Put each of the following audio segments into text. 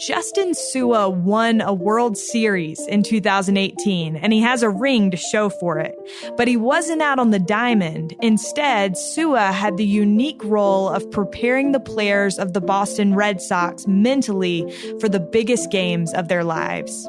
Justin Sua won a World Series in 2018, and he has a ring to show for it. But he wasn't out on the diamond. Instead, Sua had the unique role of preparing the players of the Boston Red Sox mentally for the biggest games of their lives.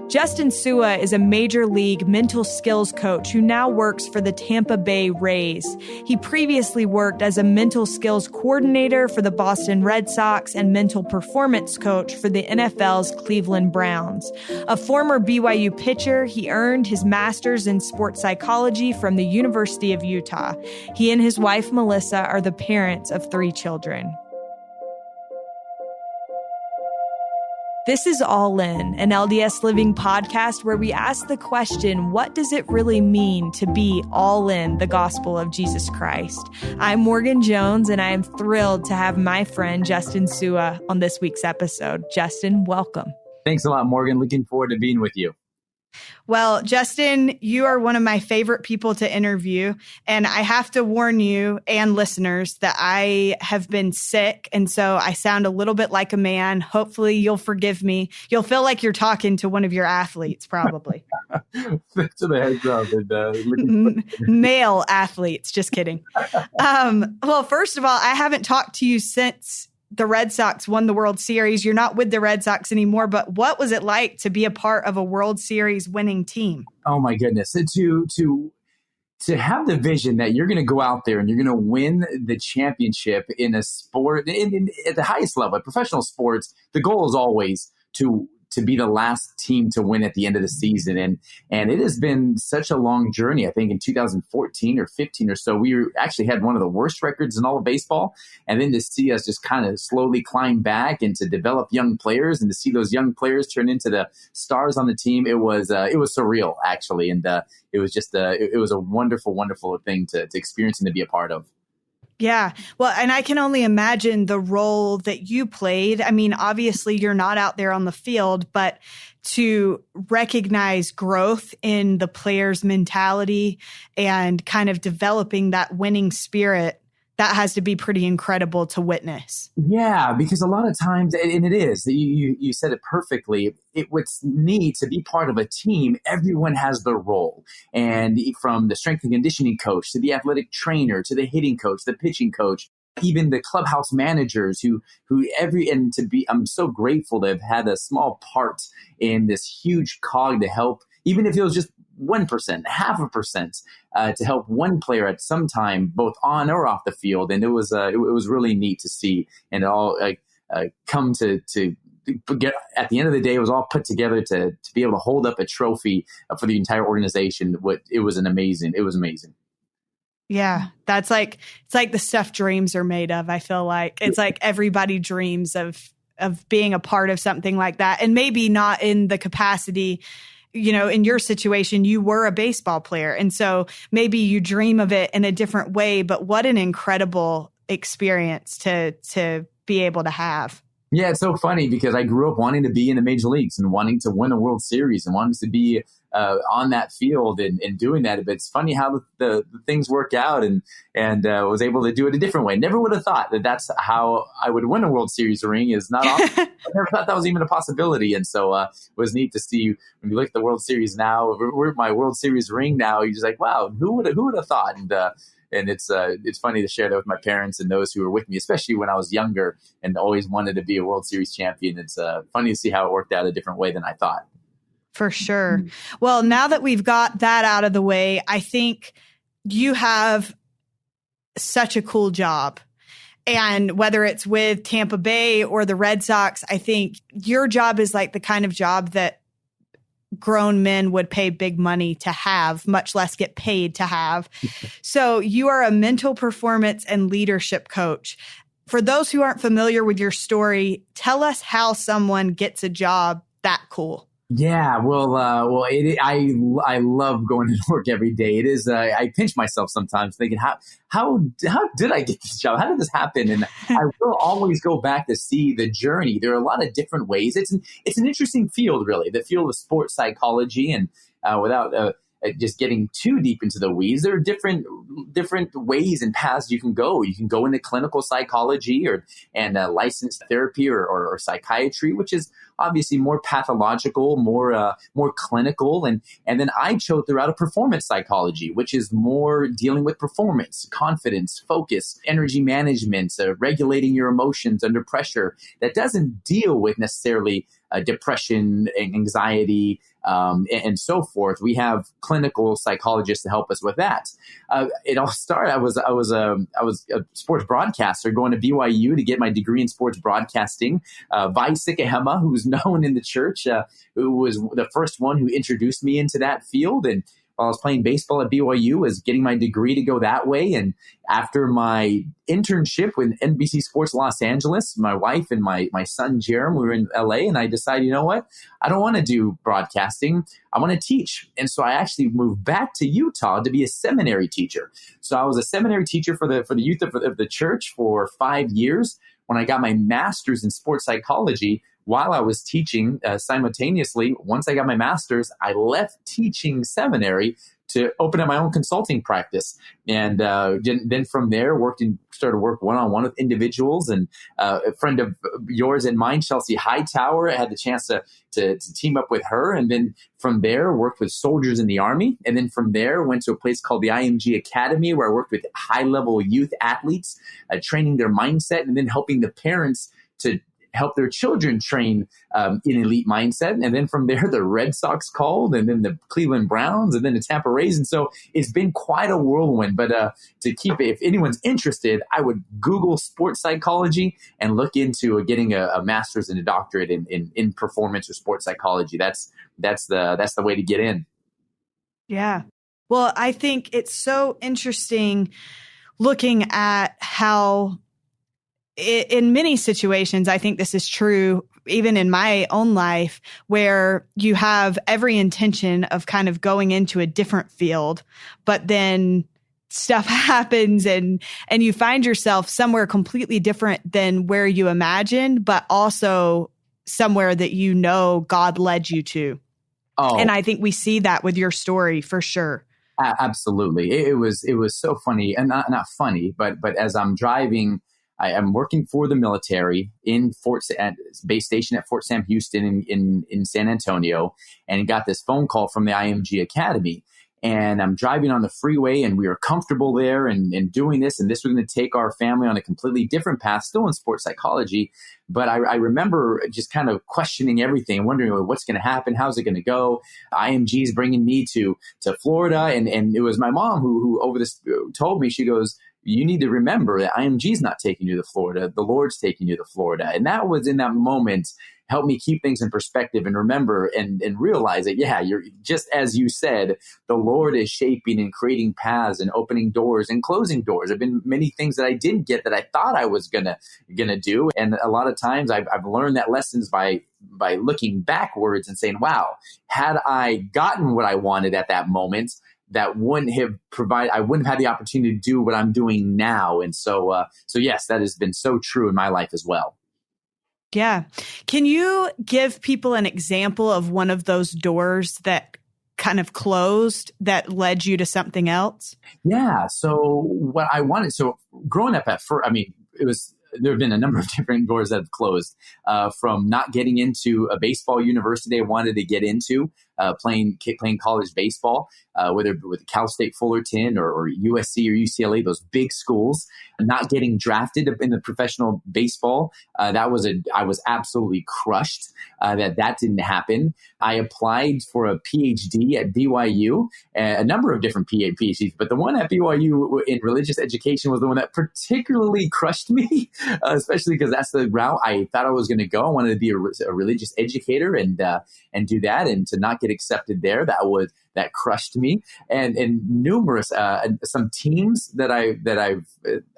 Justin Sua is a major league mental skills coach who now works for the Tampa Bay Rays. He previously worked as a mental skills coordinator for the Boston Red Sox and mental performance coach for the NFL's Cleveland Browns. A former BYU pitcher, he earned his master's in sports psychology from the University of Utah. He and his wife, Melissa, are the parents of 3 children. This is All In, an LDS Living podcast where we ask the question, what does it really mean to be all in the gospel of Jesus Christ? I'm Morgan Jones, and I am thrilled to have my friend Justin Sua on this week's episode. Justin, welcome. Thanks a lot, Morgan. Looking forward to being with you. Well, Justin, you are one of my favorite people to interview, and I have to warn you and listeners that I have been sick, and so I sound a little bit like a man. Hopefully, you'll forgive me. You'll feel like you're talking to one of your athletes, probably. Thanks for the heads up. Male athletes, just kidding. Well, first of all, I haven't talked to you since the Red Sox won the World Series. You're not with the Red Sox anymore, but what was it like to be a part of a World Series winning team? Oh my goodness. To have the vision that you're going to go out there and you're going to win the championship in a sport at the highest level, at professional sports, the goal is always to be the last team to win at the end of the season. And it has been such a long journey. I think in 2014 or 15 or so, we actually had one of the worst records in all of baseball. And then to see us just kind of slowly climb back and to develop young players and to see those young players turn into the stars on the team, it was surreal, actually. And it was just it was a wonderful, wonderful thing to experience and to be a part of. Yeah. Well, and I can only imagine the role that you played. I mean, obviously you're not out there on the field, but to recognize growth in the player's mentality and kind of developing that winning spirit, that has to be pretty incredible to witness. Yeah, because a lot of times, and it is, you said it perfectly, what's neat to be part of a team, everyone has their role. And from the strength and conditioning coach to the athletic trainer to the hitting coach, the pitching coach, even the clubhouse managers I'm so grateful to have had a small part in this huge cog to help, even if it was just 1%, 0.5%, to help one player at some time, both on or off the field. And it was really neat to see, and it all come to get, at the end of the day, it was all put together to be able to hold up a trophy for the entire organization. It was amazing. Yeah, it's like the stuff dreams are made of. I feel like it's like everybody dreams of being a part of something like that, and maybe not in the capacity. You know, in your situation, you were a baseball player. And so maybe you dream of it in a different way, but what an incredible experience to be able to have. Yeah, it's so funny because I grew up wanting to be in the major leagues and wanting to win a World Series and wanting to be on that field and doing that. But it's funny how the things work out and was able to do it a different way. Never would have thought that's how I would win a World Series ring. Is not often. I never thought that was even a possibility. And so it was neat to see when you look at the World Series now, we're my World Series ring now. You're just like, wow, who would have thought? And it's funny to share that with my parents and those who were with me, especially when I was younger and always wanted to be a World Series champion. It's funny to see how it worked out a different way than I thought. For sure. Well, now that we've got that out of the way, I think you have such a cool job. And whether it's with Tampa Bay or the Red Sox, I think your job is like the kind of job that grown men would pay big money to have, much less get paid to have. So you are a mental performance and leadership coach. For those who aren't familiar with your story, tell us how someone gets a job that cool. Yeah, I love going to work every day. It is. I pinch myself sometimes thinking, how did I get this job? How did this happen? And I will always go back to see the journey. There are a lot of different ways. It's an interesting field, really, the field of sports psychology. And without just getting too deep into the weeds, there are different ways and paths you can go. You can go into clinical psychology and licensed therapy or psychiatry, which is obviously more pathological, more clinical. And then I chose the route of performance psychology, which is more dealing with performance, confidence, focus, energy management, regulating your emotions under pressure. That doesn't deal with necessarily depression, anxiety, and so forth. We have clinical psychologists to help us with that. It all started. I was a sports broadcaster going to BYU to get my degree in sports broadcasting. Vi Sikahema, who's known in the church, who was the first one who introduced me into that field. And while I was playing baseball at BYU, was getting my degree to go that way. And after my internship with NBC Sports Los Angeles, my wife and my son, Jerem, we were in LA, and I decided, you know what? I don't want to do broadcasting. I want to teach. And so I actually moved back to Utah to be a seminary teacher. So I was a seminary teacher for the youth of the church for 5 years. When I got my master's in sports psychology, while I was teaching simultaneously, once I got my master's, I left teaching seminary to open up my own consulting practice. And then from there, started work one-on-one with individuals. And a friend of yours and mine, Chelsea Hightower, I had the chance to team up with her. And then from there, worked with soldiers in the Army. And then from there, went to a place called the IMG Academy, where I worked with high-level youth athletes, training their mindset, and then helping the parents to help their children train in elite mindset. And then from there, the Red Sox called, and then the Cleveland Browns, and then the Tampa Rays. And so it's been quite a whirlwind. But to keep it, if anyone's interested, I would Google sports psychology and look into getting a master's and a doctorate in performance or sports psychology. That's the way to get in. Yeah. Well, I think it's so interesting looking at how in many situations, I think this is true, even in my own life, where you have every intention of kind of going into a different field, but then stuff happens and you find yourself somewhere completely different than where you imagined, but also somewhere that you know God led you to. Oh. And I think we see that with your story for sure. Absolutely. It was so funny, and not funny, but as I'm driving, I am working for the military in base station at Fort Sam Houston in San Antonio, and got this phone call from the IMG Academy. And I'm driving on the freeway, and we were comfortable there and doing this. And this was going to take our family on a completely different path, still in sports psychology. But I remember just kind of questioning everything, wondering what's going to happen, how's it going to go. IMG is bringing me to Florida, and it was my mom who over this told me, she goes, you need to remember that IMG's not taking you to Florida. The Lord's taking you to Florida. And that was in that moment, helped me keep things in perspective and remember and realize that, yeah, you're just as you said, the Lord is shaping and creating paths and opening doors and closing doors. There have been many things that I didn't get that I thought I was gonna do. And a lot of times I've learned that lessons by looking backwards and saying, wow, had I gotten what I wanted at that moment, that wouldn't have I wouldn't have had the opportunity to do what I'm doing now. And so yes, that has been so true in my life as well. Yeah. Can you give people an example of one of those doors that kind of closed that led you to something else? Yeah. So what I wanted, growing up at first, there have been a number of different doors that have closed, from not getting into a baseball university I wanted to get into, playing college baseball, whether with Cal State Fullerton or USC or UCLA, those big schools, not getting drafted in the professional baseball. I was absolutely crushed that didn't happen. I applied for a PhD at BYU, a number of different PhDs, but the one at BYU in religious education was the one that particularly crushed me, especially because that's the route I thought I was going to go. I wanted to be a religious educator and do that, and to not get accepted there, that crushed me. And numerous some teams that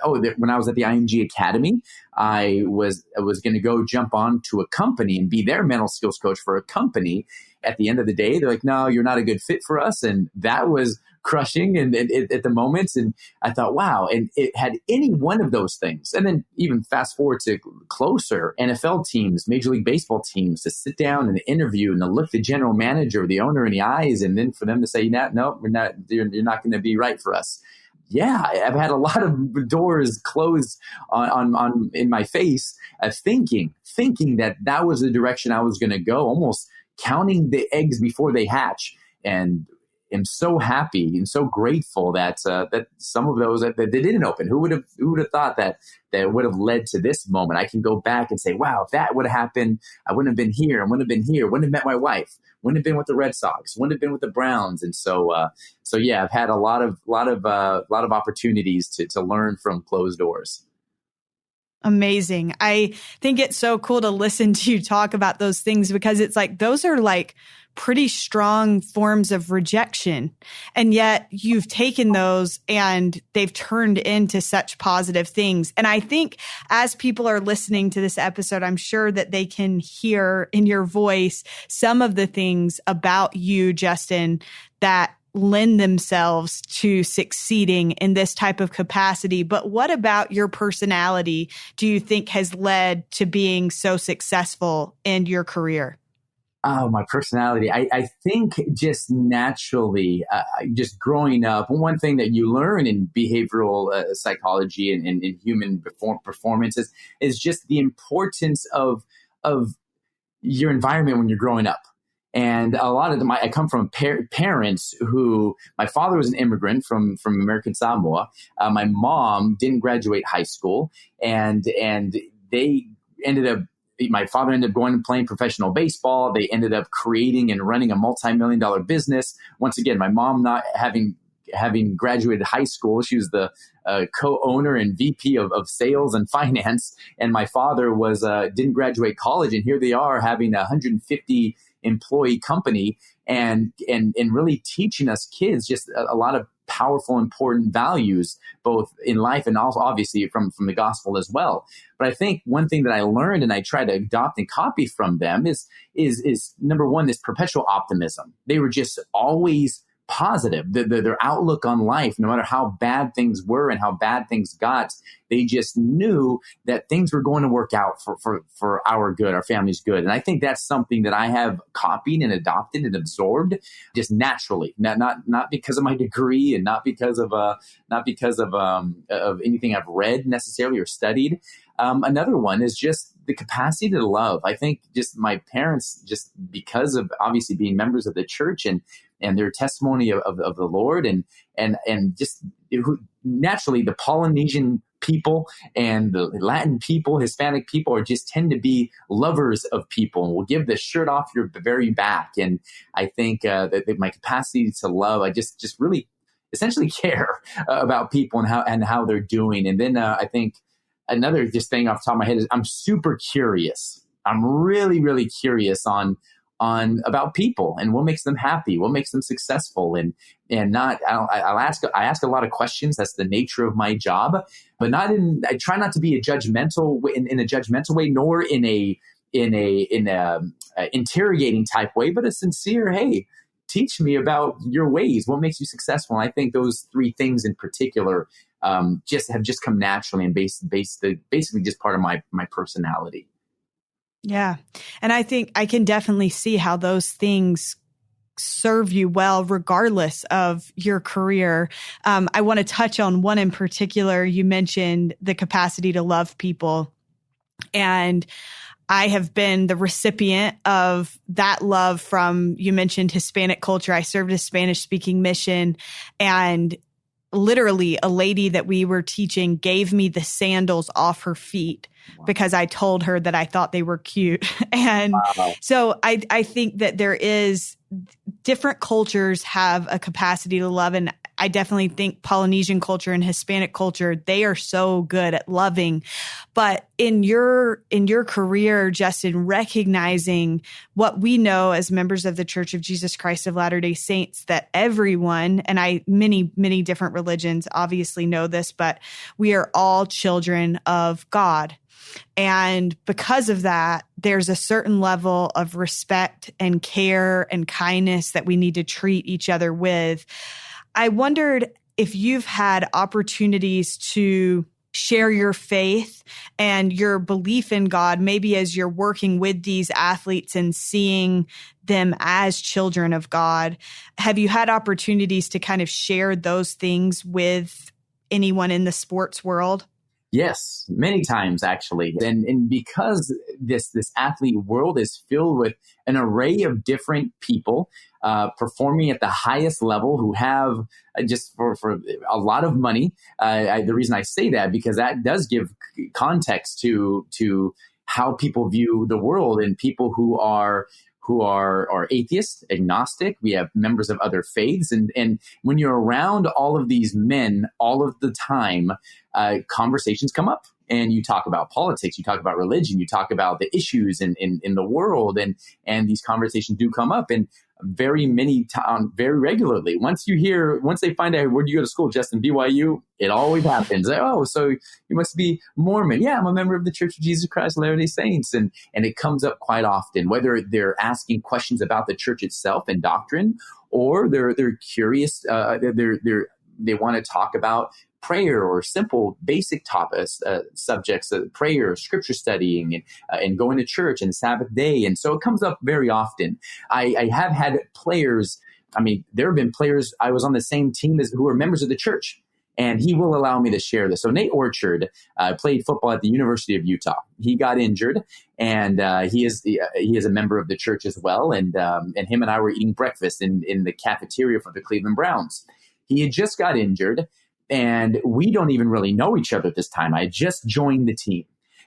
when I was at the IMG Academy, I was going to go jump on to a company and be their mental skills coach for a company. At the end of the day, they're like, no, you're not a good fit for us. And that was crushing and at the moment. And I thought, wow. And it had any one of those things. And then even fast forward to closer, NFL teams, Major League Baseball teams, to sit down and interview and to look the general manager or the owner in the eyes. And then for them to say, no, we're not, you're not going to be right for us. Yeah, I've had a lot of doors closed on in my face, thinking that was the direction I was going to go, almost counting the eggs before they hatch. And am so happy and so grateful that that some of those that they didn't open. Who would have thought that would have led to this moment? I can go back and say, wow, if that would have happened, I wouldn't have been here. I wouldn't have been here. Wouldn't have met my wife. Wouldn't have been with the Red Sox. Wouldn't have been with the Browns. And so yeah, I've had a lot of opportunities to learn from closed doors. Amazing. I think it's so cool to listen to you talk about those things, because it's like those are like pretty strong forms of rejection. And yet you've taken those and they've turned into such positive things. And I think as people are listening to this episode, I'm sure that they can hear in your voice some of the things about you, Justin, that lend themselves to succeeding in this type of capacity. But what about your personality do you think has led to being so successful in your career? Oh, my personality. I think just naturally, just growing up, one thing that you learn in behavioral psychology and in human performance is just the importance of your environment when you're growing up. And a lot of them, I come from parents who, my father was an immigrant from American Samoa. My mom didn't graduate high school, and they ended up, my father ended up going and playing professional baseball. They ended up creating and running a multi-million-dollar business. Once again, my mom not having graduated high school, she was the co-owner and VP of sales and finance. And my father was didn't graduate college, and here they are having a 150 employee company and really teaching us kids just a lot of powerful, important values, both in life and also obviously from the gospel as well. But I think one thing that I learned and I try to adopt and copy from them is number one, this perpetual optimism. They were just always positive. Their outlook on life, no matter how bad things were and how bad things got, they just knew that things were going to work out for our good, our family's good. And I think that's something that I have copied and adopted and absorbed just naturally, not because of my degree and not because of anything I've read necessarily or studied. Another one is just the capacity to love. I think just my parents, just because of obviously being members of the church and their testimony of the Lord and just naturally the Polynesian people and the Latin people, Hispanic people just tend to be lovers of people and will give the shirt off your very back. And I think that my capacity to love, I just really essentially care about people and how they're doing. And then I think another just thing off the top of my head is I'm super curious. I'm really, really curious on about people and what makes them happy, what makes them successful, and not. I ask a lot of questions. That's the nature of my job, but I try not to be a judgmental in a judgmental way, nor in a interrogating type way, but a sincere, hey, teach me about your ways. What makes you successful? And I think those three things in particular just have come naturally and basically just part of my personality. Yeah. And I think I can definitely see how those things serve you well, regardless of your career. I want to touch on one in particular. You mentioned the capacity to love people. And I have been the recipient of that love from, you mentioned Hispanic culture. I served a Spanish-speaking mission, and literally a lady that we were teaching gave me the sandals off her feet because I told her that I thought they were cute. And so I think that there is different cultures have a capacity to love. And I definitely think Polynesian culture and Hispanic culture, they are so good at loving. But in your career, Justin, recognizing what we know as members of the Church of Jesus Christ of Latter-day Saints, that everyone, and many different religions obviously know this, but we are all children of God. And because of that, there's a certain level of respect and care and kindness that we need to treat each other with. I wondered if you've had opportunities to share your faith and your belief in God, maybe as you're working with these athletes and seeing them as children of God? Have you had opportunities to kind of share those things with anyone in the sports world? Yes, many times actually. And because this athlete world is filled with an array of different people performing at the highest level who have just for a lot of money. The reason I say that, because that does give context to how people view the world, and people who are atheists, agnostic. We have members of other faiths. And when you're around all of these men all of the time, conversations come up. And you talk about politics, you talk about religion, you talk about the issues in the world, and these conversations do come up. And very regularly, once they find out, where do you go to school, Justin? BYU. It always happens. Oh, so you must be Mormon. Yeah, I'm a member of the Church of Jesus Christ of Latter-day Saints. And it comes up quite often, whether they're asking questions about the church itself and doctrine, or they're curious. They want to talk about prayer or simple basic topics, subjects, prayer, scripture studying, and going to church and Sabbath day. And so it comes up very often. I have had players. I mean, there have been players I was on the same team as who are members of the church, and he will allow me to share this. So Nate Orchard played football at the University of Utah. He got injured, and he is a member of the church as well. And him and I were eating breakfast in the cafeteria for the Cleveland Browns. He had just got injured, and we don't even really know each other at this time. I just joined the team,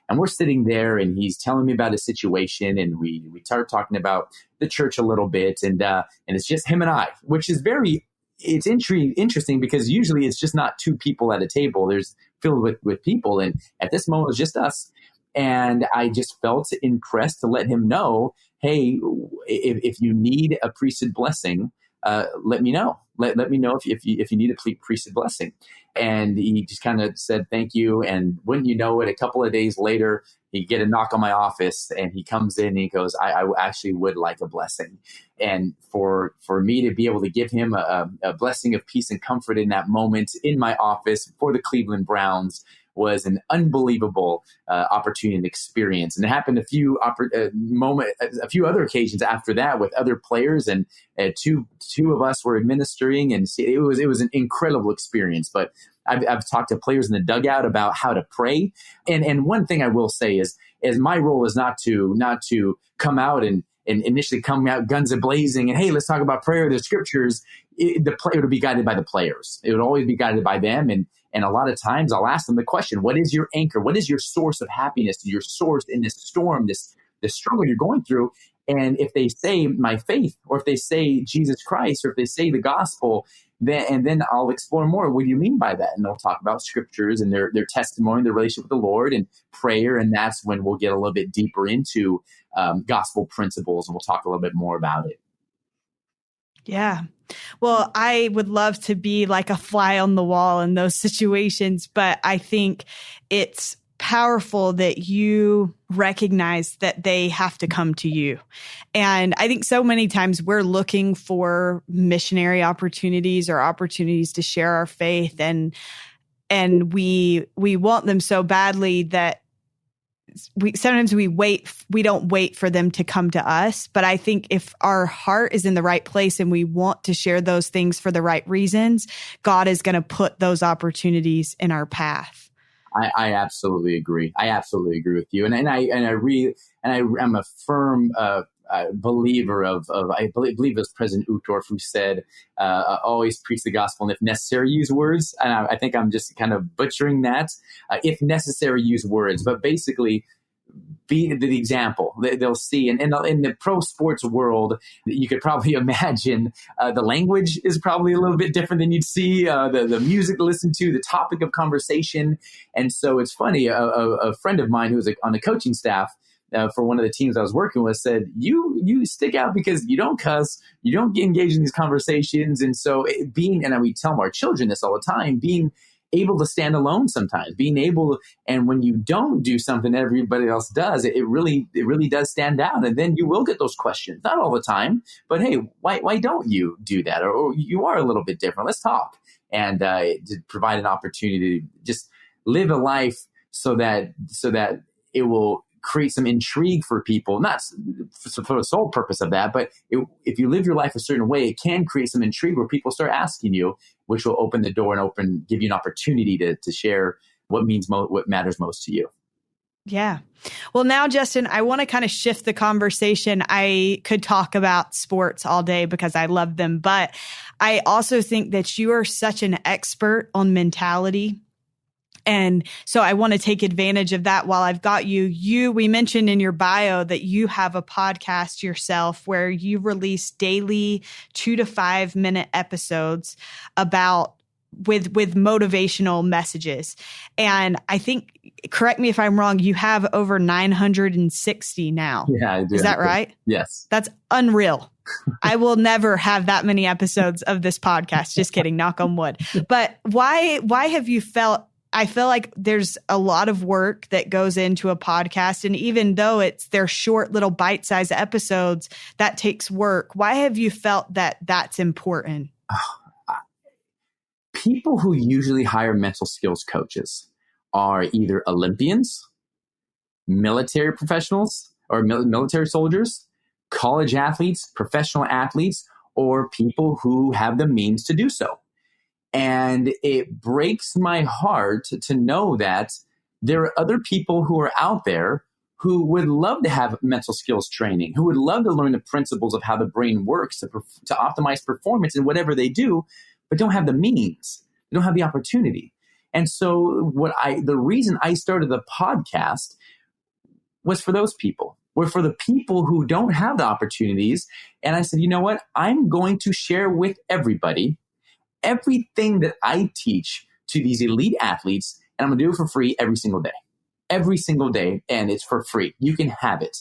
and we're sitting there, and he's telling me about his situation, and we start talking about the church a little bit, and it's just him and I, which is it's interesting, because usually it's just not two people at a table. There's filled with people, and at this moment it was just us. And I just felt impressed to let him know, hey, if you need a priesthood blessing, let me know. Let me know if you need a priesthood blessing. And he just kind of said, thank you. And wouldn't you know it, a couple of days later, he get a knock on my office, and he comes in and he goes, I actually would like a blessing. And for me to be able to give him a blessing of peace and comfort in that moment in my office for the Cleveland Browns was an unbelievable opportunity and experience. And it happened a few other occasions after that with other players, and two of us were administering, and it was an incredible experience. But I've talked to players in the dugout about how to pray. And one thing I will say is my role is not to come out and initially come out guns a-blazing and, hey, let's talk about prayer, the scriptures. The player would be guided by the players. It would always be guided by them. And a lot of times I'll ask them the question, what is your anchor? What is your source of happiness? Your source in this storm, this struggle you're going through? And if they say my faith, or if they say Jesus Christ, or if they say the gospel, then I'll explore more. What do you mean by that? And they'll talk about scriptures and their testimony, their relationship with the Lord, and prayer. And that's when we'll get a little bit deeper into gospel principles, and we'll talk a little bit more about it. Yeah. Well, I would love to be like a fly on the wall in those situations, but I think it's powerful that you recognize that they have to come to you. And I think so many times we're looking for missionary opportunities or opportunities to share our faith, and we want them so badly that we don't wait for them to come to us. But I think if our heart is in the right place and we want to share those things for the right reasons, God is going to put those opportunities in our path. I absolutely agree. I absolutely agree with you. And I'm a firm believer of I believe it was President Uchtdorf who said, always preach the gospel, and if necessary, use words. And I think I'm just kind of butchering that. If necessary, use words. But basically, be the example. They'll see. And in the pro sports world, you could probably imagine the language is probably a little bit different than you'd see, the music to listen to, the topic of conversation. And so it's funny, a friend of mine who was on the coaching staff for one of the teams I was working with said, you stick out because you don't cuss, you don't get engaged in these conversations. And so and we tell our children this all the time, being able to stand alone sometimes, and when you don't do something that everybody else does, it really does stand out. And then you will get those questions, not all the time, but hey, why don't you do that? Or you are a little bit different. Let's talk. And to provide an opportunity to just live a life so that it will create some intrigue for people, not for the sole purpose of that, but if you live your life a certain way, it can create some intrigue where people start asking you, which will open the door and give you an opportunity to share what matters most to you. Yeah. Well, now, Justin, I want to kind of shift the conversation. I could talk about sports all day because I love them, but I also think that you are such an expert on mentality. And so I want to take advantage of that while I've got you. We mentioned in your bio that you have a podcast yourself where you release daily 2 to 5 minute episodes with motivational messages. And I think, correct me if I'm wrong, you have over 960 now. Yeah, I do. Is that right? Yes. That's unreal. I will never have that many episodes of this podcast. Just kidding. Knock on wood. But why have you felt, I feel like there's a lot of work that goes into a podcast. And even though they're short little bite-sized episodes, that takes work. Why have you felt that that's important? People who usually hire mental skills coaches are either Olympians, military professionals or military soldiers, college athletes, professional athletes, or people who have the means to do so. And it breaks my heart to know that there are other people who are out there who would love to have mental skills training, who would love to learn the principles of how the brain works to optimize performance in whatever they do, but don't have the means. They don't have the opportunity. And so the reason I started the podcast was for those people, were for the people who don't have the opportunities. And I said, you know what? I'm going to share with everybody everything that I teach to these elite athletes, and I'm going to do it for free every single day. Every single day, and it's for free. You can have it.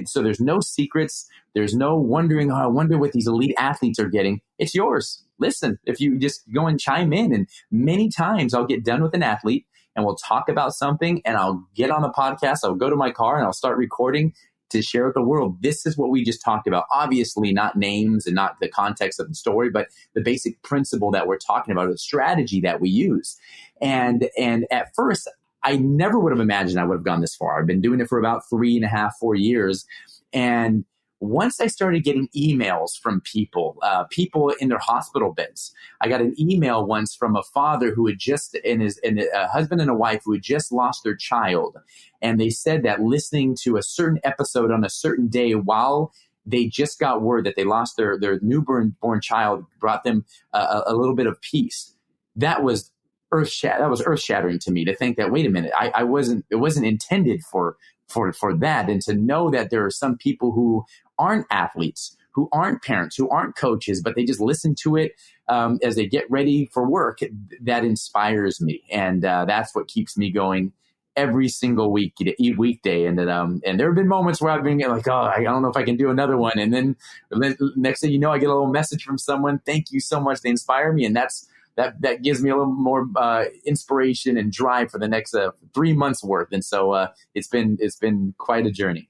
So there's no secrets. There's no wondering, I wonder what these elite athletes are getting. It's yours. Listen, if you just go and chime in, and many times I'll get done with an athlete and we'll talk about something, and I'll get on the podcast. I'll go to my car and I'll start recording to share with the world. This is what we just talked about. Obviously not names and not the context of the story, but the basic principle that we're talking about, the strategy that we use. And at first, I never would have imagined I would have gone this far. I've been doing it for about 3.5, 4 years. And once I started getting emails from people in their hospital beds, I got an email once from a father who had a husband and a wife who had just lost their child. And they said that listening to a certain episode on a certain day while they just got word that they lost their newborn child brought them a little bit of peace. That was earth-shattering to me, to think that, wait a minute, it wasn't intended for that. And to know that there are some people who aren't athletes, who aren't parents, who aren't coaches, but they just listen to it as they get ready for work, that inspires me. And that's what keeps me going every single weekday. And there have been moments where I've been like, I don't know if I can do another one. And then next thing you know, I get a little message from someone. Thank you so much. They inspire me. And that gives me a little more inspiration and drive for the next 3 months worth. And so it's been quite a journey.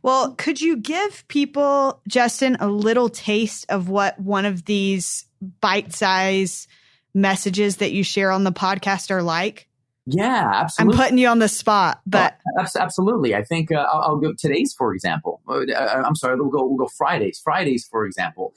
Well, could you give people, Justin, a little taste of what one of these bite-sized messages that you share on the podcast are like? Yeah, absolutely. I'm putting you on the spot, but absolutely. I think I'll go today's, for example. I'm sorry, we'll go Fridays. Fridays, for example,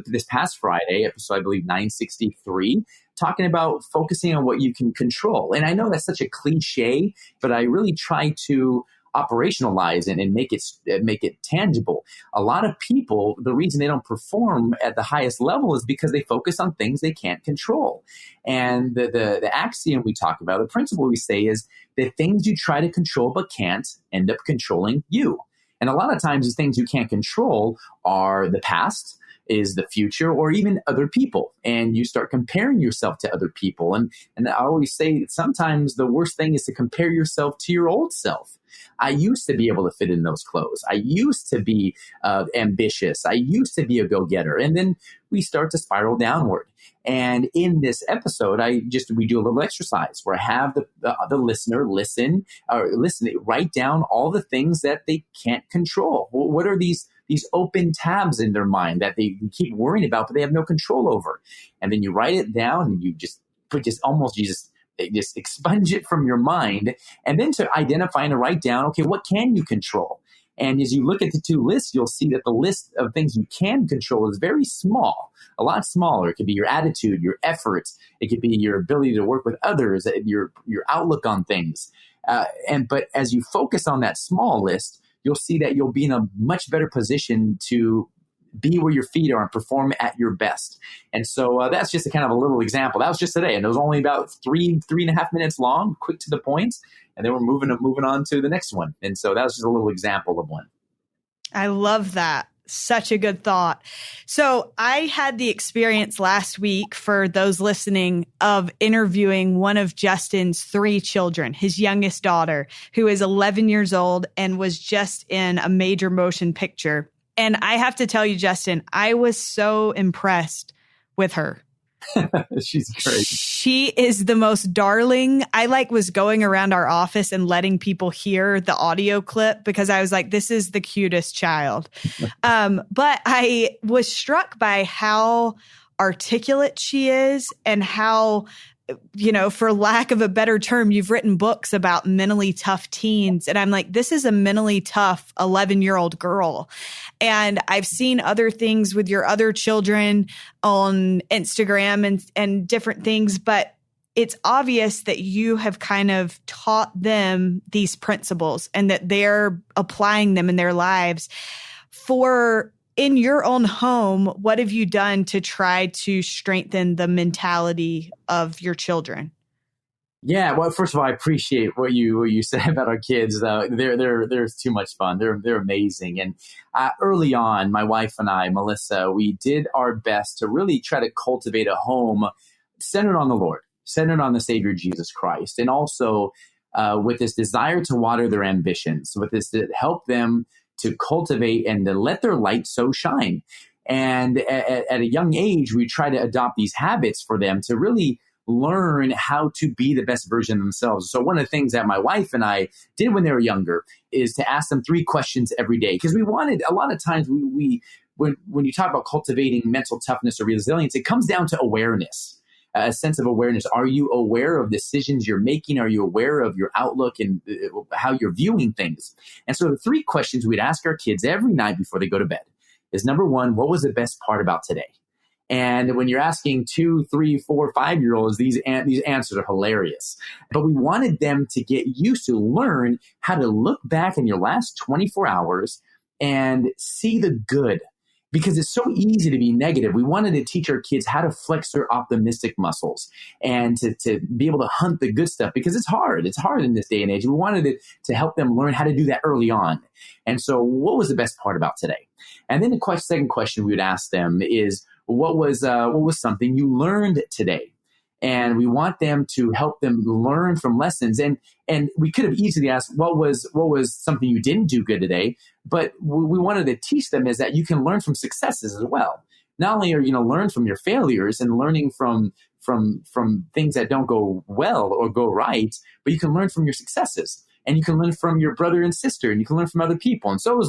this past Friday, episode I believe 963, talking about focusing on what you can control. And I know that's such a cliche, but I really try to operationalize it and make it tangible. A lot of people, the reason they don't perform at the highest level is because they focus on things they can't control. And the axiom we talk about, the principle we say is that things you try to control but can't end up controlling you. And a lot of times these things you can't control are the past, is the future, or even other people. And you start comparing yourself to other people. And I always say sometimes the worst thing is to compare yourself to your old self. I used to be able to fit in those clothes. I used to be ambitious. I used to be a go-getter. And then we start to spiral downward. And in this episode, we do a little exercise where I have the listener write down all the things that they can't control. What are these open tabs in their mind that they keep worrying about, but they have no control over? And then you write it down, and you just just expunge it from your mind, and then to identify and to write down, okay, what can you control? And as you look at the two lists, you'll see that the list of things you can control is very small, a lot smaller. It could be your attitude, your efforts. It could be your ability to work with others, your outlook on things. But as you focus on that small list, you'll see that you'll be in a much better position to be where your feet are and perform at your best. And so that's just a kind of a little example. That was just today, and it was only about 3.5 minutes long, quick to the point. And then we're moving on to the next one. And so that was just a little example of one. I love that. Such a good thought. So I had the experience last week, for those listening, of interviewing one of Justin's 3 children, his youngest daughter, who is 11 years old and was just in a major motion picture. And I have to tell you, Justin, I was so impressed with her. She's great. She is the most darling. I was going around our office and letting people hear the audio clip, because I was like, this is the cutest child. But I was struck by how articulate she is, and how, for lack of a better term, you've written books about mentally tough teens. And I'm like, this is a mentally tough 11-year-old girl. And I've seen other things with your other children on Instagram and different things, but it's obvious that you have kind of taught them these principles and that they're applying them in their lives. In your own home, what have you done to try to strengthen the mentality of your children? Yeah, well, first of all, I appreciate what you said about our kids. They're too much fun. They're amazing. And early on, my wife and I, Melissa, we did our best to really try to cultivate a home centered on the Lord, centered on the Savior Jesus Christ, and also with this desire to water their ambitions, with this to help them to cultivate and to let their light so shine. And at a young age, we try to adopt these habits for them to really learn how to be the best version of themselves. So one of the things that my wife and I did when they were younger is to ask them 3 questions every day, because we wanted, a lot of times when you talk about cultivating mental toughness or resilience, it comes down to awareness. A sense of awareness. Are you aware of decisions you're making? Are you aware of your outlook and how you're viewing things? And so the 3 questions we'd ask our kids every night before they go to bed is, number 1, what was the best part about today? And when you're asking 2, 3, 4, 5-year-olds, these answers are hilarious. But we wanted them to get used to learn how to look back in your last 24 hours and see the good. Because it's so easy to be negative. We wanted to teach our kids how to flex their optimistic muscles and to be able to hunt the good stuff, because it's hard. It's hard in this day and age. We wanted it to help them learn how to do that early on. And so what was the best part about today? And then the second question we would ask them is, what was something you learned today? And we want them to help them learn from lessons. And we could have easily asked, what was something you didn't do good today? But we wanted to teach them is that you can learn from successes as well. Not only are you going to learn from your failures and learning from things that don't go well or go right, but you can learn from your successes. And you can learn from your brother and sister, and you can learn from other people. And so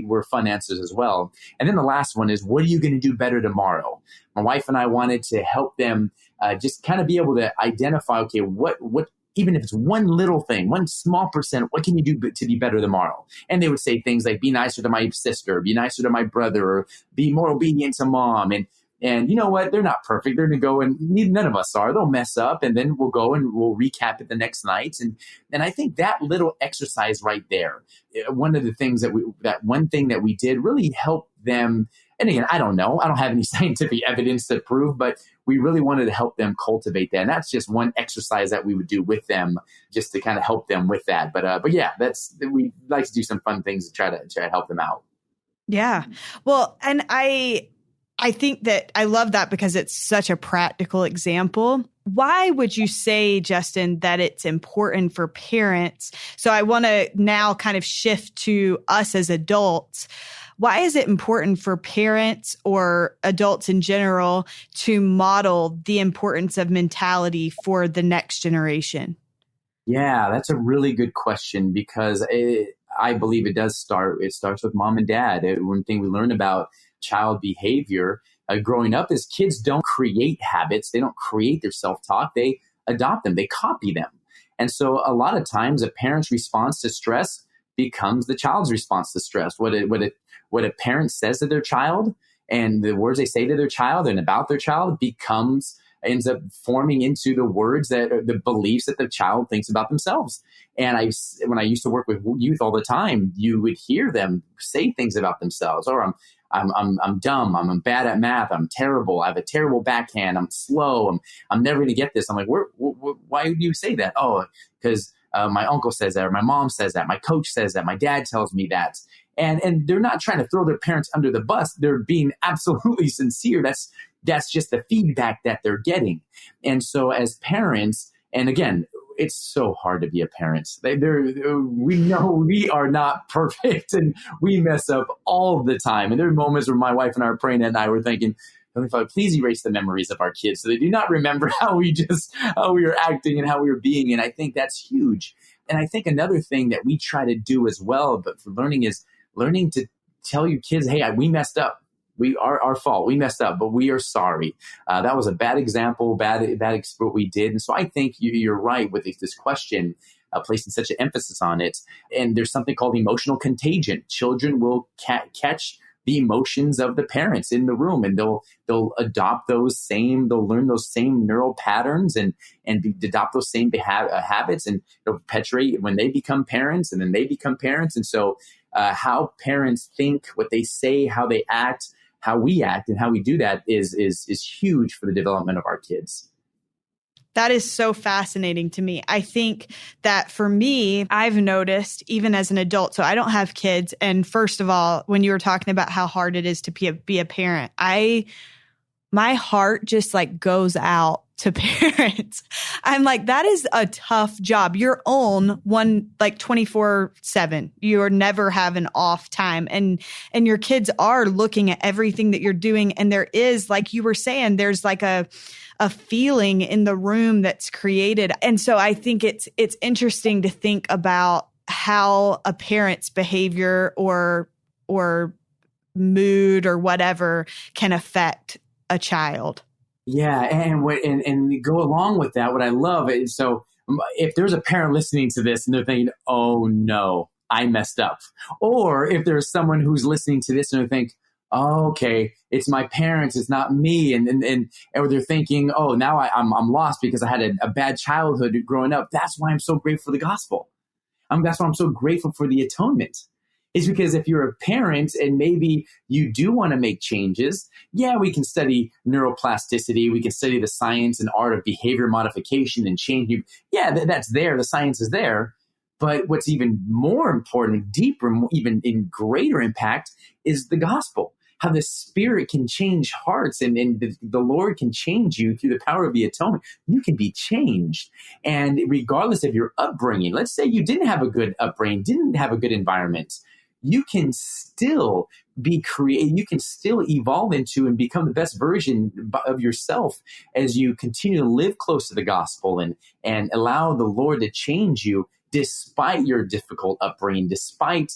were fun answers as well. And then the last one is, what are you going to do better tomorrow? My wife and I wanted to help them just kind of be able to identify, okay, what even if it's one little thing, 1 small percent, what can you do to be better tomorrow? And they would say things like, be nicer to my sister, be nicer to my brother, or be more obedient to mom. And you know what? They're not perfect. They're going to go, and none of us are. They'll mess up, and then we'll go and we'll recap it the next night. And I think that little exercise right there, one of the things one thing that we did really helped them. And again, I don't know. I don't have any scientific evidence to prove, but we really wanted to help them cultivate that. And that's just one exercise that we would do with them, just to kind of help them with that. But yeah, we like to do some fun things to try to help them out. Yeah. Well, and I think that I love that because it's such a practical example. Why would you say, Justin, that it's important for parents? So I want to now kind of shift to us as adults. Why is it important for parents or adults in general to model the importance of mentality for the next generation? Yeah, that's a really good question, because I believe it starts with mom and dad. One thing we learn about child behavior growing up is kids don't create habits. They don't create their self-talk. They adopt them. They copy them. And so a lot of times a parent's response to stress becomes the child's response to stress. What a parent says to their child and the words they say to their child and about their child ends up forming into the words the beliefs that the child thinks about themselves. And when I used to work with youth all the time, you would hear them say things about themselves. Or I'm dumb. I'm bad at math. I'm terrible. I have a terrible backhand. I'm slow. I'm never going to get this. I'm like, why do you say that? Oh, because my uncle says that, or my mom says that, my coach says that, my dad tells me that. And they're not trying to throw their parents under the bus. They're being absolutely sincere. That's just the feedback that they're getting. And so as parents, and again, it's so hard to be a parent. We know we are not perfect and we mess up all the time. And there are moments where my wife and I are praying at night, we're thinking, Heavenly Father, please erase the memories of our kids so they do not remember how we were acting and how we were being. And I think that's huge. And I think another thing that we try to do as well, but for learning, is learning to tell your kids, hey, we messed up. Our fault. We messed up, but we are sorry. That was a bad example, bad what we did. And so I think you're right with this question, placing such an emphasis on it. And there's something called emotional contagion. Children will catch the emotions of the parents in the room, and they'll adopt they'll learn those same neural patterns and adopt those same habits, and it'll perpetuate when they become parents, and then they become parents. And so how parents think, what they say, how they act, how we act, and how we do that is huge for the development of our kids. That is so fascinating to me. I think that for me, I've noticed even as an adult, so I don't have kids. And first of all, when you were talking about how hard it is to be a parent, my heart just like goes out to parents. I'm like, that is a tough job. You're on one like 24/7. You're never have an off time. And your kids are looking at everything that you're doing. And there is, like you were saying, there's like a feeling in the room that's created. And so I think it's interesting to think about how a parent's behavior or mood or whatever can affect a child. Yeah, and go along with that, what I love is, so if there's a parent listening to this and they're thinking, oh no, I messed up. Or if there's someone who's listening to this and they think, oh, okay, it's my parents, it's not me. Or they're thinking, oh, now I'm lost because I had a bad childhood growing up. That's why I'm so grateful for the gospel. That's why I'm so grateful for the atonement. It's because if you're a parent and maybe you do want to make changes, yeah, we can study neuroplasticity. We can study the science and art of behavior modification and change. Yeah, that's there. The science is there. But what's even more important, deeper, even in greater impact is the gospel. How the Spirit can change hearts and the Lord can change you through the power of the atonement. You can be changed. And regardless of your upbringing, let's say you didn't have a good upbringing, didn't have a good environment, you can still be created. You can still evolve into and become the best version of yourself as you continue to live close to the gospel and allow the Lord to change you despite your difficult upbringing, despite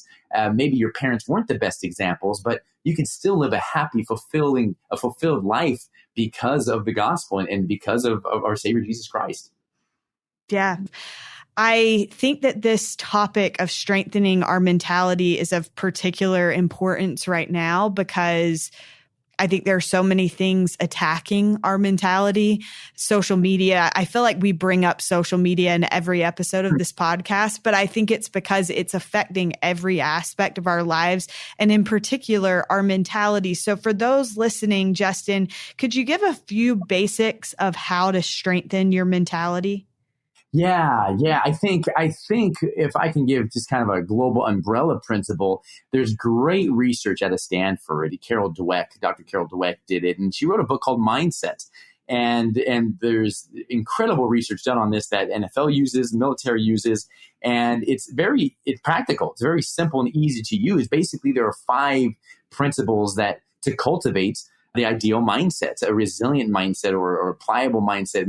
maybe your parents weren't the best examples, but you can still live a happy, fulfilled life because of the gospel and because of our Savior, Jesus Christ. Yeah. I think that this topic of strengthening our mentality is of particular importance right now because I think there are so many things attacking our mentality. Social media, I feel like we bring up social media in every episode of this podcast, but I think it's because it's affecting every aspect of our lives and in particular our mentality. So for those listening, Justin, could you give a few basics of how to strengthen your mentality? Yeah. I think if I can give just kind of a global umbrella principle, there's great research out of Stanford. Dr. Carol Dweck did it, and she wrote a book called Mindset. And there's incredible research done on this that NFL uses, military uses, and it's practical. It's very simple and easy to use. Basically, there are 5 principles to cultivate the ideal mindset, a resilient mindset or a pliable mindset,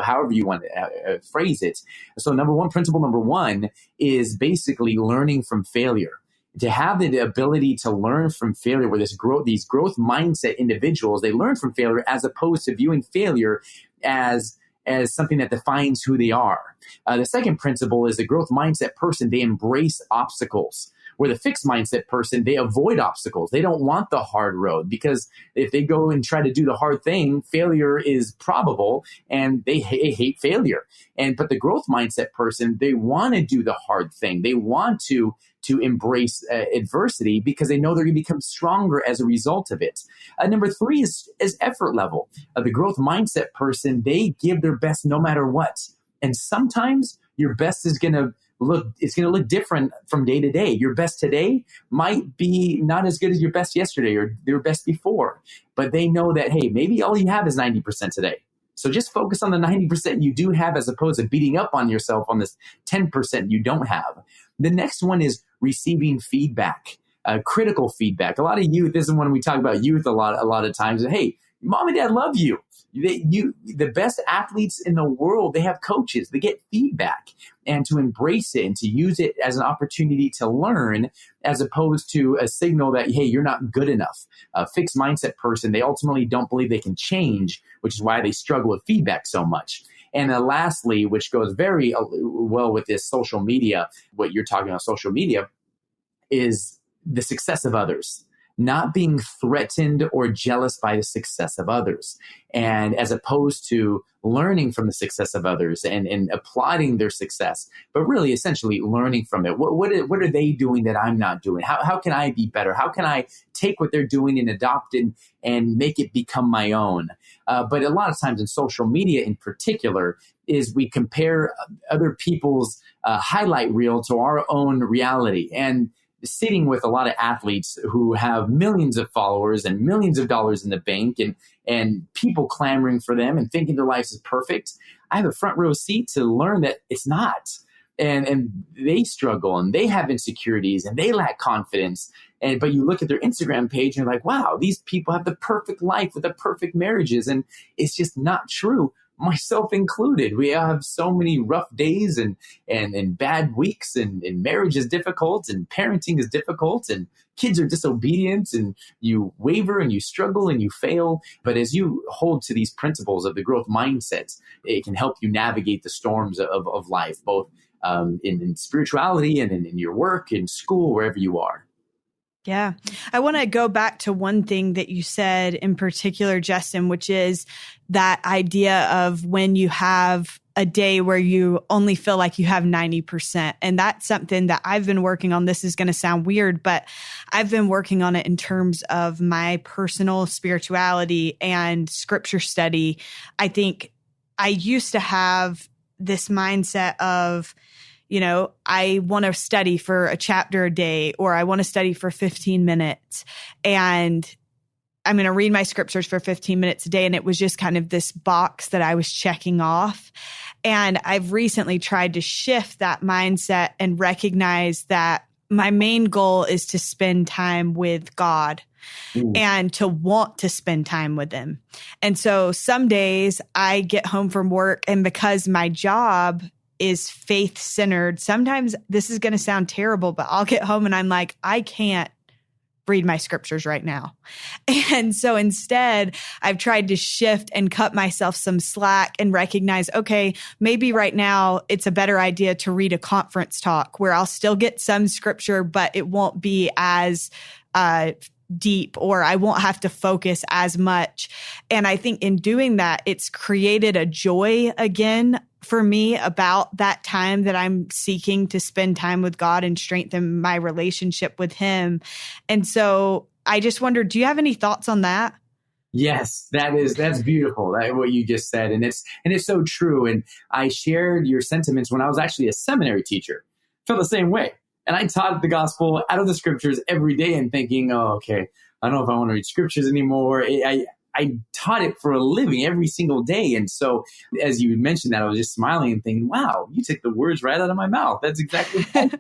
however you want to phrase it. So principle number one is basically learning from failure. To have the ability to learn from failure, where these growth mindset individuals, they learn from failure as opposed to viewing failure as as something that defines who they are. The second principle is the growth mindset person, they embrace obstacles. Where the fixed mindset person, they avoid obstacles. They don't want the hard road, because if they go and try to do the hard thing, failure is probable, and they hate failure. But the growth mindset person, they want to do the hard thing. They want to embrace adversity, because they know they're going to become stronger as a result of it. Number three is effort level. The growth mindset person, they give their best no matter what. And sometimes your best is going to look different from day to day. Your best today might be not as good as your best yesterday or your best before, but they know that, hey, maybe all you have is 90% today. So just focus on the 90% you do have, as opposed to beating up on yourself on this 10% you don't have. The next one is receiving feedback, critical feedback. A lot of youth, this is when we talk about youth a lot of times. Hey, mom and dad love you. The best athletes in the world, they have coaches. They get feedback, and to embrace it and to use it as an opportunity to learn, as opposed to a signal that, hey, you're not good enough. A fixed mindset person, they ultimately don't believe they can change, which is why they struggle with feedback so much. And then lastly, which goes very well with this social media, what you're talking about social media, is the success of others. Not being threatened or jealous by the success of others. And as opposed to learning from the success of others and applauding their success, but really essentially learning from it. What are they doing that I'm not doing? How can I be better? How can I take what they're doing and adopt it and make it become my own? But a lot of times in social media in particular, is we compare other people's highlight reel to our own reality. And sitting with a lot of athletes who have millions of followers and millions of dollars in the bank, and people clamoring for them and thinking their life is perfect, I have a front row seat to learn that it's not. And they struggle, and they have insecurities, and they lack confidence. But you look at their Instagram page and you're like, wow, these people have the perfect life with the perfect marriages. And it's just not true. Myself included. We have so many rough days and bad weeks, and marriage is difficult, and parenting is difficult, and kids are disobedient, and you waver and you struggle and you fail. But as you hold to these principles of the growth mindset, it can help you navigate the storms of life, both in spirituality and in your work, in school, wherever you are. Yeah. I want to go back to one thing that you said in particular, Justin, which is that idea of when you have a day where you only feel like you have 90%. And that's something that I've been working on. This is going to sound weird, but I've been working on it in terms of my personal spirituality and scripture study. I think I used to have this mindset of, I want to study for a chapter a day, or I want to study for 15 minutes, and I'm going to read my scriptures for 15 minutes a day. And it was just kind of this box that I was checking off. And I've recently tried to shift that mindset and recognize that my main goal is to spend time with God. Ooh. And to want to spend time with him. And so some days I get home from work, and because my job is faith-centered, sometimes this is going to sound terrible, but I'll get home and I'm like, I can't read my scriptures right now. And so instead, I've tried to shift and cut myself some slack and recognize, okay, maybe right now it's a better idea to read a conference talk where I'll still get some scripture, but it won't be as deep, or I won't have to focus as much. And I think in doing that, it's created a joy again for me about that time that I'm seeking to spend time with God and strengthen my relationship with him. And so I just wondered, do you have any thoughts on that? Yes, that's beautiful. What you just said. And it's so true. And I shared your sentiments when I was actually a seminary teacher. I felt the same way. And I taught the gospel out of the scriptures every day and thinking, oh, okay, I don't know if I want to read scriptures anymore. I taught it for a living every single day. And so as you mentioned that, I was just smiling and thinking, wow, you took the words right out of my mouth. That's exactly right.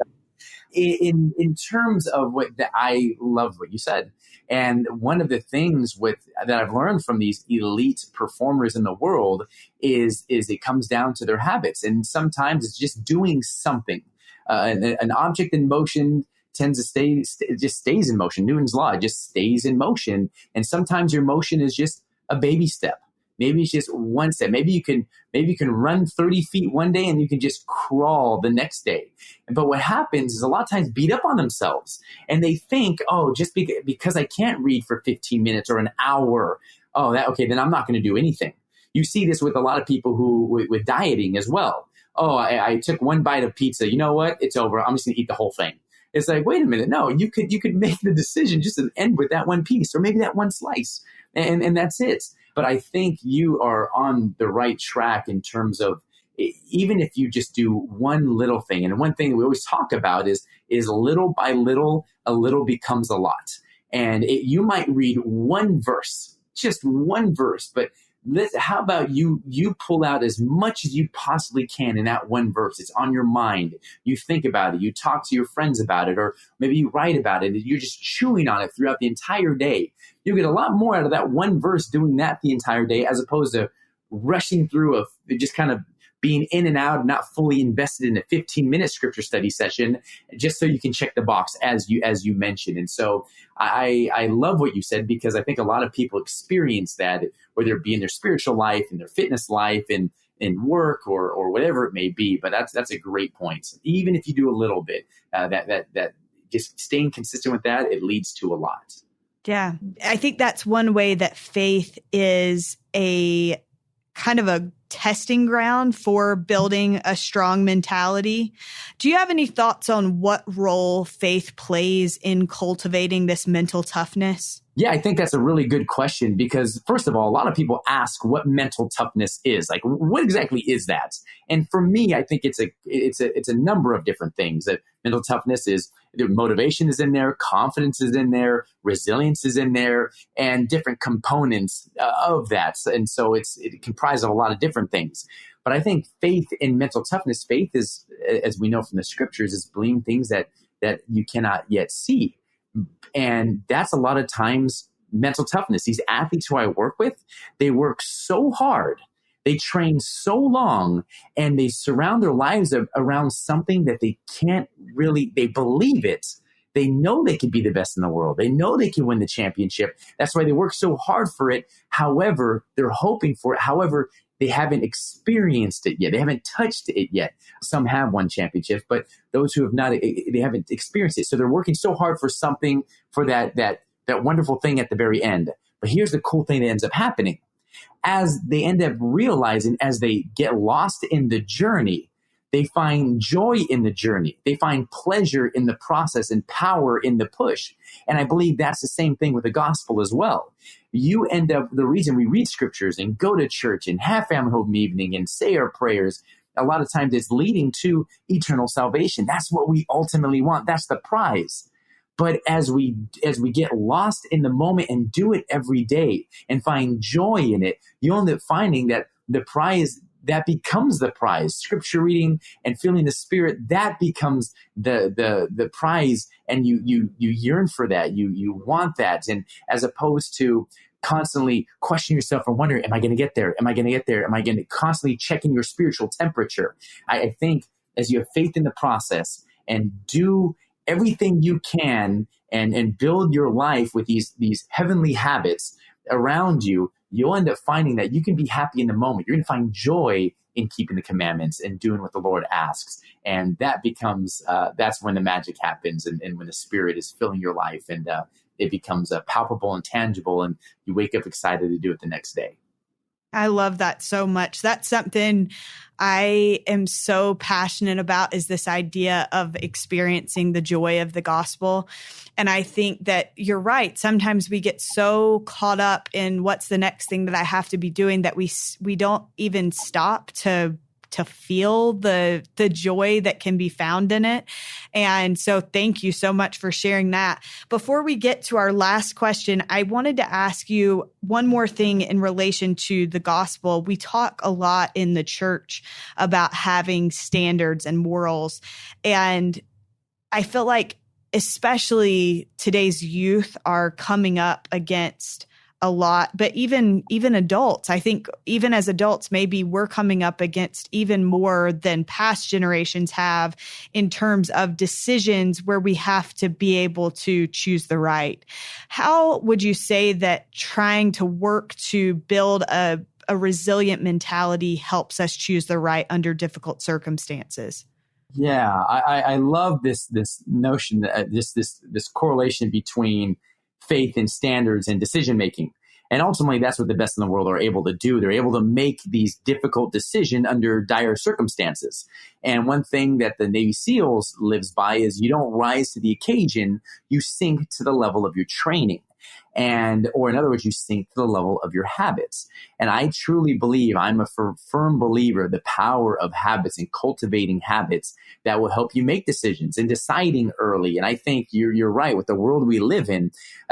In terms of I love what you said. And one of the things that I've learned from these elite performers in the world is it comes down to their habits. And sometimes it's just doing something. An object in motion tends to it just stays in motion. Newton's law, it just stays in motion. And sometimes your motion is just a baby step. Maybe it's just one step. Maybe you can run 30 feet one day and you can just crawl the next day. But what happens is a lot of times beat up on themselves and they think, oh, just because I can't read for 15 minutes or an hour, okay, then I'm not going to do anything. You see this with a lot of people who with dieting as well. Oh, I took one bite of pizza. You know what? It's over. I'm just going to eat the whole thing. It's like, wait a minute. No, you could make the decision just to end with that one piece or maybe that one slice. And that's it. But I think you are on the right track in terms of even if you just do one little thing. And one thing we always talk about is little by little, a little becomes a lot. And you might read one verse, just one verse, but how about you pull out as much as you possibly can in that one verse. It's on your mind. You think about it. You talk to your friends about it, or maybe you write about it. You're just chewing on it throughout the entire day. You get a lot more out of that one verse doing that the entire day as opposed to rushing through just kind of being in and out, not fully invested in a 15-minute scripture study session, just so you can check the box as you mentioned. And so I love what you said, because I think a lot of people experience that, whether it be in their spiritual life, in their fitness life, in work, or whatever it may be. But that's a great point. Even if you do a little bit, that just staying consistent with that, it leads to a lot. Yeah, I think that's one way that faith is a kind of a testing ground for building a strong mentality. Do you have any thoughts on what role faith plays in cultivating this mental toughness? Yeah, I think that's a really good question, because first of all, a lot of people ask what mental toughness is. Like, what exactly is that? And for me, I think it's a number of different things. That mental toughness is motivation is in there, confidence is in there, resilience is in there, and different components of that. And so it comprises of a lot of different things. But I think faith in mental toughness, faith is, as we know from the scriptures, is believing things that you cannot yet see. And that's a lot of times mental toughness. These athletes who I work with, they work so hard, they train so long, and they surround their lives around something that they can't really, they believe it. They know they can be the best in the world. They know they can win the championship. That's why they work so hard for it. However, they're hoping for it. However, they haven't experienced it yet. They haven't touched it yet. Some have won championships, but those who have not, they haven't experienced it. So they're working so hard for something, for that wonderful thing at the very end. But here's the cool thing that ends up happening. As they end up realizing, as they get lost in the journey, they find joy in the journey. They find pleasure in the process and power in the push. And I believe that's the same thing with the gospel as well. You end up, the reason we read scriptures and go to church and have family home evening and say our prayers, a lot of times it's leading to eternal salvation. That's what we ultimately want. That's the prize. But as we get lost in the moment and do it every day and find joy in it, you end up finding that the prize, that becomes the prize. Scripture reading and feeling the Spirit, that becomes the prize, and you yearn for that. You want that, and as opposed to constantly questioning yourself and wondering, am I going to get there? Am I going to get there? Am I going to constantly checking your spiritual temperature? I think as you have faith in the process and do everything you can and build your life with these heavenly habits around you, you'll end up finding that you can be happy in the moment. You're going to find joy in keeping the commandments and doing what the Lord asks. And that becomes, that's when the magic happens, and when the Spirit is filling your life, and it becomes palpable and tangible, and you wake up excited to do it the next day. I love that so much. That's something I am so passionate about, is this idea of experiencing the joy of the gospel. And I think that you're right. Sometimes we get so caught up in what's the next thing that I have to be doing that we don't even stop to feel the joy that can be found in it. And so thank you so much for sharing that. Before we get to our last question, I wanted to ask you one more thing in relation to the gospel. We talk a lot in the church about having standards and morals. And I feel like especially today's youth are coming up against a lot, but even adults, I think even as adults, maybe we're coming up against even more than past generations have in terms of decisions where we have to be able to choose the right. How would you say that trying to work to build a a resilient mentality helps us choose the right under difficult circumstances? Yeah, I love this notion that this correlation between faith and standards and decision making. And ultimately, that's what the best in the world are able to do. They're able to make these difficult decisions under dire circumstances. And one thing that the Navy SEALs lives by is you don't rise to the occasion, you sink to the level of your training. Or in other words, you sink to the level of your habits. And I truly believe, I'm a firm believer, the power of habits and cultivating habits that will help you make decisions and deciding early. And I think you're right with the world we live in,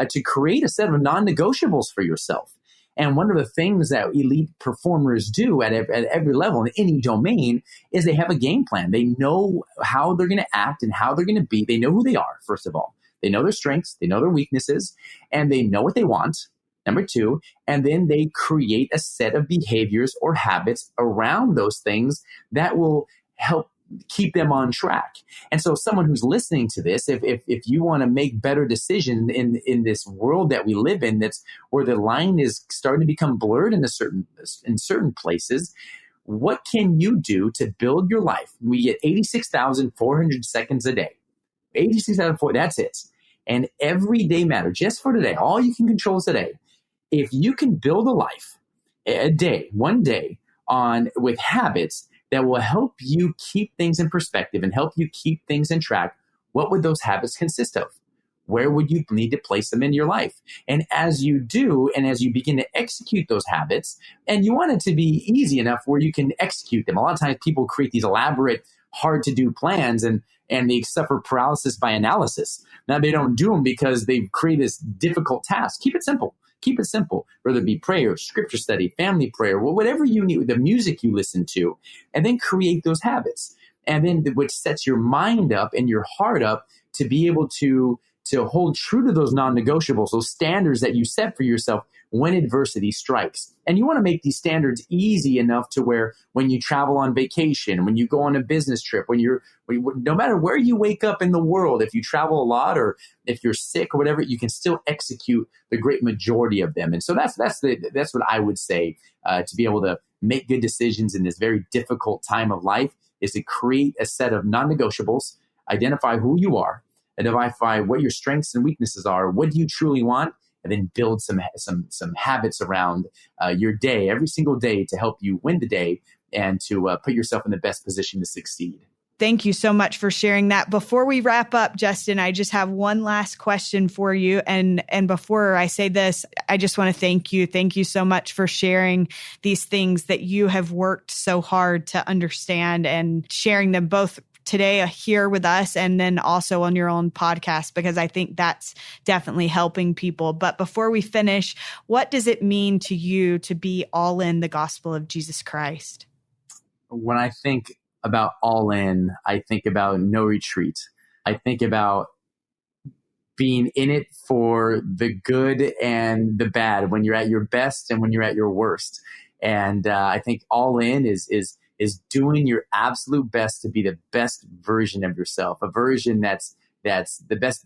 to create a set of non-negotiables for yourself. And one of the things that elite performers do at every level in any domain is they have a game plan. They know how they're going to act and how they're going to be. They know who they are, first of all. They know their strengths, they know their weaknesses, and they know what they want, number two, and then they create a set of behaviors or habits around those things that will help keep them on track. And so someone who's listening to this, if you want to make better decisions in this world that we live in, that's where the line is starting to become blurred in certain places, what can you do to build your life? We get 86,400 seconds a day. 86,400, that's it. And every day matters, just for today. All you can control is today. If you can build a life, one day, with habits that will help you keep things in perspective and help you keep things in track, what would those habits consist of? Where would you need to place them in your life? And as you do, and as you begin to execute those habits, and you want it to be easy enough where you can execute them. A lot of times people create these elaborate, hard to do plans and they suffer paralysis by analysis. Now they don't do them because they've created this difficult task. Keep it simple. Keep it simple, whether it be prayer, scripture study, family prayer, whatever you need, the music you listen to, and then create those habits. And then which sets your mind up and your heart up to be able to hold true to those non-negotiables, those standards that you set for yourself when adversity strikes. And you want to make these standards easy enough to where when you travel on vacation, when you go on a business trip, no matter where you wake up in the world, if you travel a lot or if you're sick or whatever, you can still execute the great majority of them. And so that's what I would say, to be able to make good decisions in this very difficult time of life is to create a set of non-negotiables, identify who you are, identify what your strengths and weaknesses are, what do you truly want, and then build some habits around your day, every single day, to help you win the day and to put yourself in the best position to succeed. Thank you so much for sharing that. Before we wrap up, Justin, I just have one last question for you. And before I say this, I just want to thank you. Thank you so much for sharing these things that you have worked so hard to understand and sharing them both today here with us and then also on your own podcast, because I think that's definitely helping people. But before we finish, what does it mean to you to be all in the gospel of Jesus Christ? When I think about all in, I think about no retreat. I think about being in it for the good and the bad, when you're at your best and when you're at your worst. And I think all in is doing your absolute best to be the best version of yourself, a version that's the best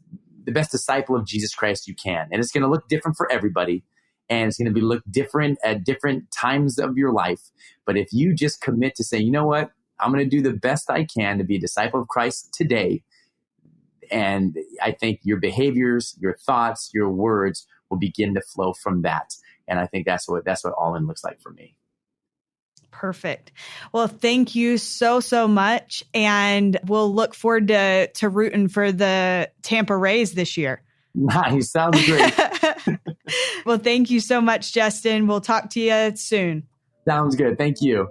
disciple of Jesus Christ you can. And it's going to look different for everybody. And it's going to look different at different times of your life. But if you just commit to say, you know what, I'm going to do the best I can to be a disciple of Christ today. And I think your behaviors, your thoughts, your words will begin to flow from that. And I think that's what all in looks like for me. Perfect. Well, thank you so much. And we'll look forward to rooting for the Tampa Rays this year. Nice. Sounds great. Well, thank you so much, Justin. We'll talk to you soon. Sounds good. Thank you.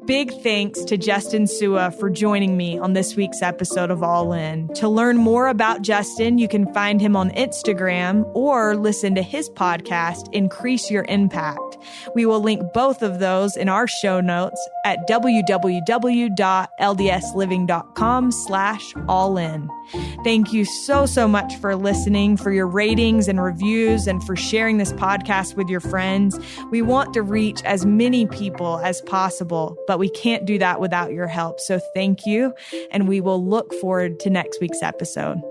Big thanks to Justin Sua for joining me on this week's episode of All In. To learn more about Justin, you can find him on Instagram or listen to his podcast, Increase Your Impact. We will link both of those in our show notes at www.ldsliving.com/allin. Thank you so much for listening, for your ratings and reviews, and for sharing this podcast with your friends. We want to reach as many people as possible, but we can't do that without your help. So thank you, and we will look forward to next week's episode.